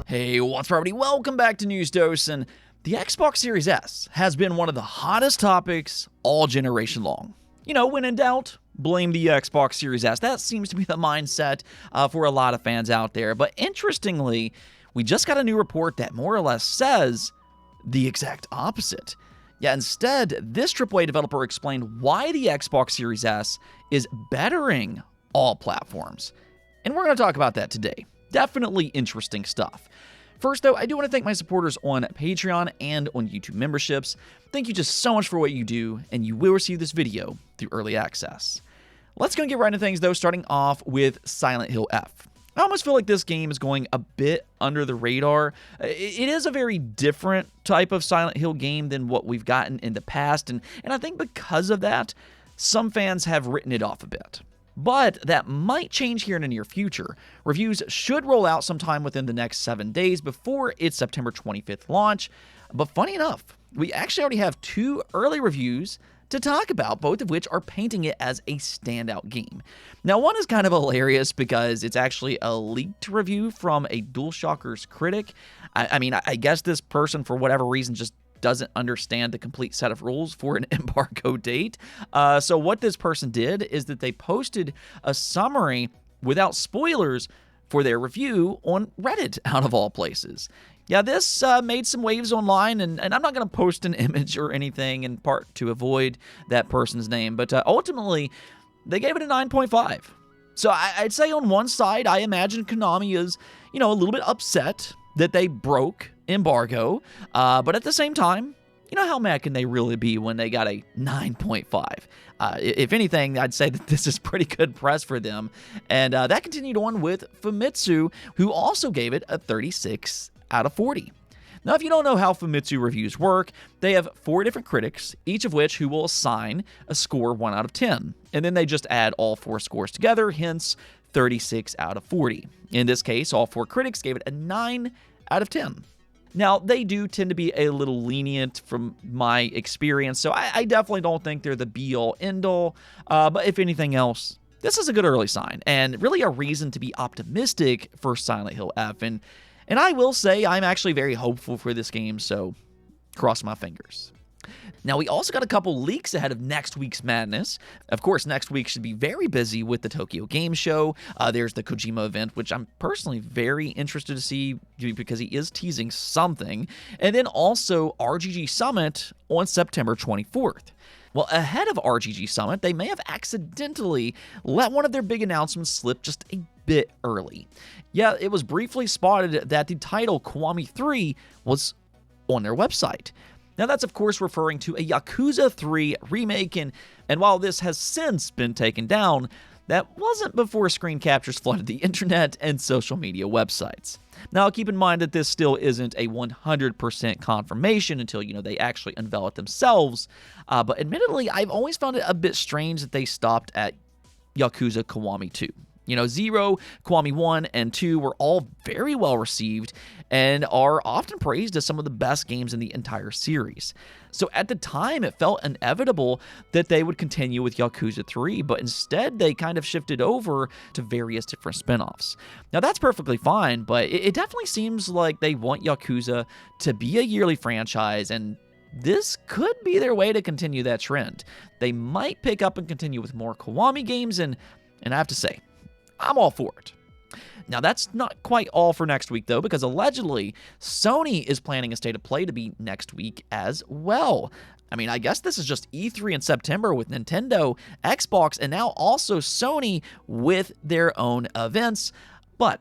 Hey, what's up, everybody? Welcome back to News Dose. And the Xbox Series S has been one of the hottest topics all generation long. You know, when in doubt, blame the Xbox Series S. That seems to be the mindset for a lot of fans out there. But interestingly, we just got a new report that more or less says the exact opposite. Yeah, instead, this AAA developer explained why the Xbox Series S is bettering all platforms. And we're going to talk about that today. Definitely interesting stuff. First, though, I do want to thank my supporters on Patreon and on YouTube memberships. Thank you just so much for what you do, and you will receive this video through early access. Let's go and get right into things, though, starting off with Silent Hill F. I almost feel like this game is going a bit under the radar. It is a very different type of Silent Hill game than what we've gotten in the past, and I think because of that, some fans have written it off a bit. But that might change here in the near future. Reviews should roll out sometime within the next 7 days before its September 25th launch. But funny enough, we actually already have 2 early reviews to talk about, both of which are painting it as a standout game. Now, one is kind of hilarious because it's actually a leaked review from a DualShockers critic. I guess this person, for whatever reason, just doesn't understand the complete set of rules for an embargo date. So what this person did is that they posted a summary without spoilers for their review on Reddit, out of all places. Yeah, this made some waves online, and I'm not going to post an image or anything, in part to avoid that person's name, but ultimately, they gave it a 9.5. So I'd say on one side, I imagine Konami is, a little bit upset that they broke embargo, but at the same time, how mad can they really be when they got a 9.5? If anything, I'd say that this is pretty good press for them. And that continued on with Famitsu, who also gave it a 36 out of 40. Now, if you don't know how Famitsu reviews work, they have 4 different critics, each of which who will assign a score 1 out of 10. And then they just add all 4 scores together, hence 36 out of 40. In this case, all 4 critics gave it a 9 out of 10. Now, they do tend to be a little lenient from my experience, so I definitely don't think they're the be-all, end-all, but if anything else, this is a good early sign, and really a reason to be optimistic for Silent Hill F, and I will say I'm actually very hopeful for this game, so cross my fingers. Now, we also got a couple leaks ahead of next week's madness. Of course, next week should be very busy with the Tokyo Game Show. There's the Kojima event, which I'm personally very interested to see because he is teasing something. And then also RGG Summit on September 24th. Well, ahead of RGG Summit, they may have accidentally let one of their big announcements slip just a bit early. Yeah, it was briefly spotted that the title Kiwami 3 was on their website. Now, that's, of course, referring to a Yakuza 3 remake, and while this has since been taken down, that wasn't before screen captures flooded the internet and social media websites. Now, keep in mind that this still isn't a 100% confirmation until, they actually unveil it themselves, but admittedly, I've always found it a bit strange that they stopped at Yakuza Kiwami 2. 0, Kiwami 1, and 2 were all very well received and are often praised as some of the best games in the entire series. So at the time, it felt inevitable that they would continue with Yakuza 3, but instead they kind of shifted over to various different spin-offs. Now that's perfectly fine, but it definitely seems like they want Yakuza to be a yearly franchise, and this could be their way to continue that trend. They might pick up and continue with more Kiwami games, and I have to say, I'm all for it. Now, that's not quite all for next week, though, because allegedly, Sony is planning a state of play to be next week as well. I guess this is just E3 in September with Nintendo, Xbox, and now also Sony with their own events. But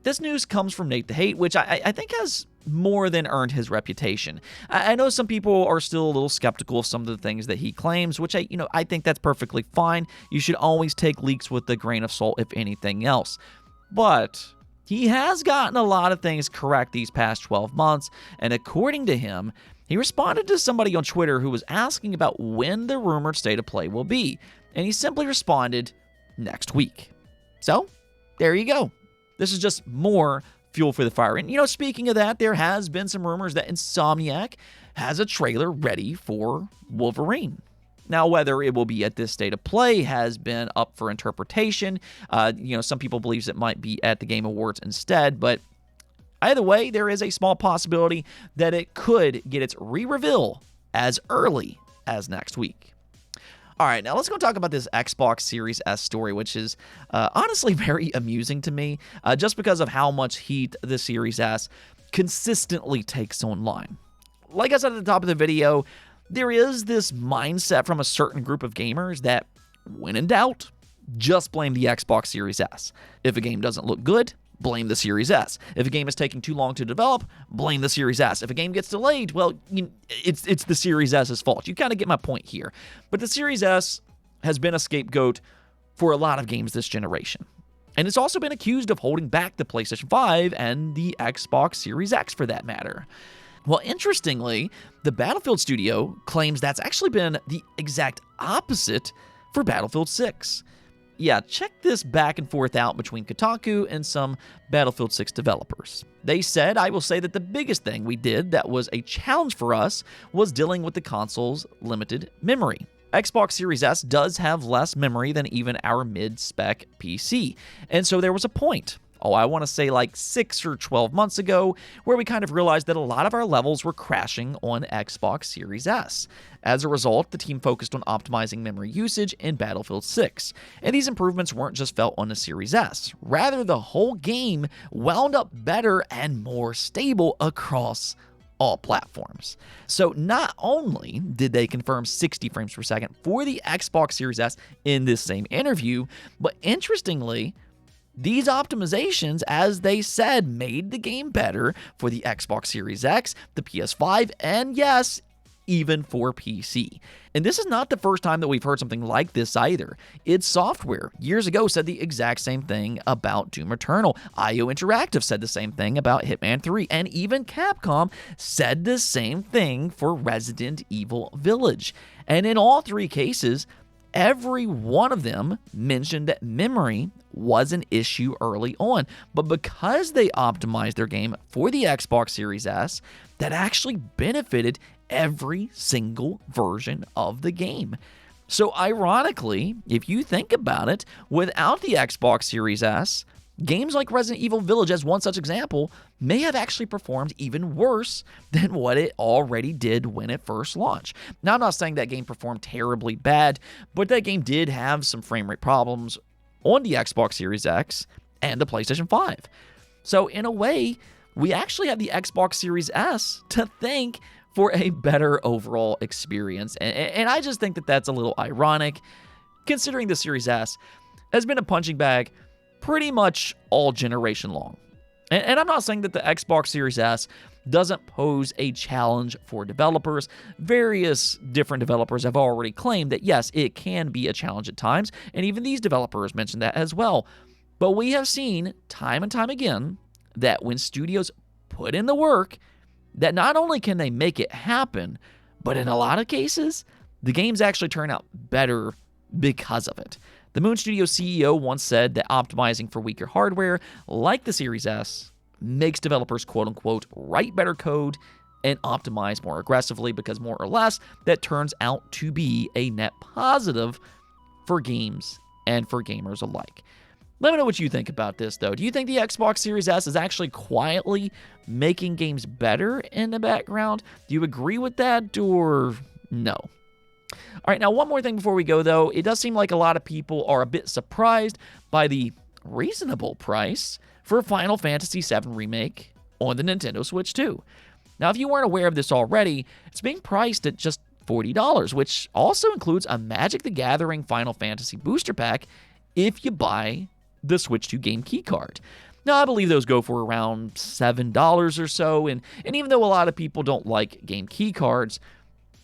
this news comes from Nate the Hate, which I think has more than earned his reputation. I know some people are still a little skeptical of some of the things that he claims, which I think that's perfectly fine. You should always take leaks with a grain of salt, if anything else. But he has gotten a lot of things correct these past 12 months, and according to him, he responded to somebody on Twitter who was asking about when the rumored state of play will be, and he simply responded, next week. So, there you go. This is just more fuel for the fire. And, speaking of that, there has been some rumors that Insomniac has a trailer ready for Wolverine. Now, whether it will be at this state of play has been up for interpretation. Some people believe it might be at the Game Awards instead, but Either way, there is a small possibility that it could get its re-reveal as early as next week. All right, now let's go talk about this Xbox Series S story, which is honestly very amusing to me, just because of how much heat the Series S consistently takes online. Like I said at the top of the video, there is this mindset from a certain group of gamers that, when in doubt, just blame the Xbox Series S. If a game doesn't look good, blame the Series S. If a game is taking too long to develop, blame the Series S. If a game gets delayed, well, it's the Series S's fault. You kind of get my point here. But the Series S has been a scapegoat for a lot of games this generation. And it's also been accused of holding back the PlayStation 5 and the Xbox Series X for that matter. Well, interestingly, the Battlefield studio claims that's actually been the exact opposite for Battlefield 6. Yeah, check this back and forth out between Kotaku and some Battlefield 6 developers. They said, I will say that the biggest thing we did that was a challenge for us was dealing with the console's limited memory. Xbox Series S does have less memory than even our mid-spec PC, and so there was a point, I want to say like 6 or 12 months ago, where we kind of realized that a lot of our levels were crashing on Xbox Series S. As a result, the team focused on optimizing memory usage in Battlefield 6. And these improvements weren't just felt on the Series S. Rather, the whole game wound up better and more stable across all platforms. So not only did they confirm 60 frames per second for the Xbox Series S in this same interview, but interestingly, these optimizations, as they said, made the game better for the Xbox Series X, the PS5, and yes, even for PC. And this is not the first time that we've heard something like this either. id Software years ago said the exact same thing about Doom Eternal. IO Interactive said the same thing about Hitman 3, and even Capcom said the same thing for Resident Evil Village. And in all three cases, every one of them mentioned that memory was an issue early on, but because they optimized their game for the Xbox Series S, that actually benefited every single version of the game. So ironically, if you think about it, without the Xbox Series S, games like Resident Evil Village, as one such example, may have actually performed even worse than what it already did when it first launched. Now, I'm not saying that game performed terribly bad, but that game did have some frame rate problems on the Xbox Series X and the PlayStation 5. So in a way, we actually have the Xbox Series S to thank for a better overall experience. And I just think that that's a little ironic, considering the Series S has been a punching bag pretty much all generation long. And I'm not saying that the Xbox Series S doesn't pose a challenge for developers. Various different developers have already claimed that, yes, it can be a challenge at times, and even these developers mentioned that as well. But we have seen time and time again that when studios put in the work, that not only can they make it happen, but in a lot of cases, the games actually turn out better because of it. The Moon Studio CEO once said that optimizing for weaker hardware, like the Series S, makes developers quote-unquote write better code and optimize more aggressively because more or less that turns out to be a net positive for games and for gamers alike. Let me know what you think about this, though. Do you think the Xbox Series S is actually quietly making games better in the background? Do you agree with that, or no? All right, now one more thing before we go, though. It does seem like a lot of people are a bit surprised by the reasonable price for Final Fantasy VII Remake on the Nintendo Switch 2. Now, if you weren't aware of this already, it's being priced at just $40, which also includes a Magic the Gathering Final Fantasy booster pack if you buy the Switch 2 game key card. Now, I believe those go for around $7 or so, and even though a lot of people don't like game key cards,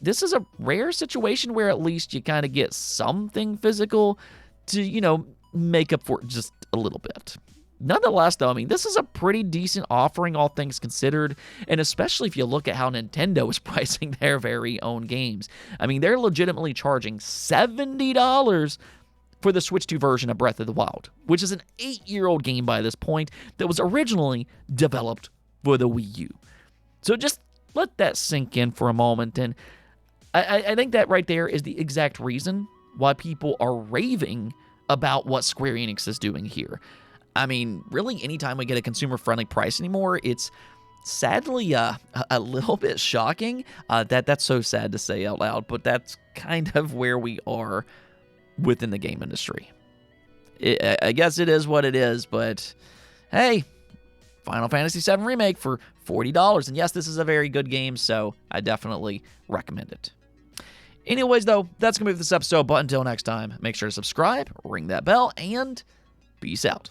this is a rare situation where at least you kind of get something physical to, make up for it just a little bit. Nonetheless, though, this is a pretty decent offering, all things considered, and especially if you look at how Nintendo is pricing their very own games. They're legitimately charging $70 for the Switch 2 version of Breath of the Wild, which is an 8-year-old game by this point that was originally developed for the Wii U. So just let that sink in for a moment, and I think that right there is the exact reason why people are raving about what Square Enix is doing here. I mean, really, anytime we get a consumer-friendly price anymore, it's sadly a little bit shocking. That's so sad to say out loud, but that's kind of where we are within the game industry. I guess it is what it is, but hey, Final Fantasy VII Remake for $40. And yes, this is a very good game, so I definitely recommend it. Anyways, though, that's going to be this episode, but until next time, make sure to subscribe, ring that bell, and peace out.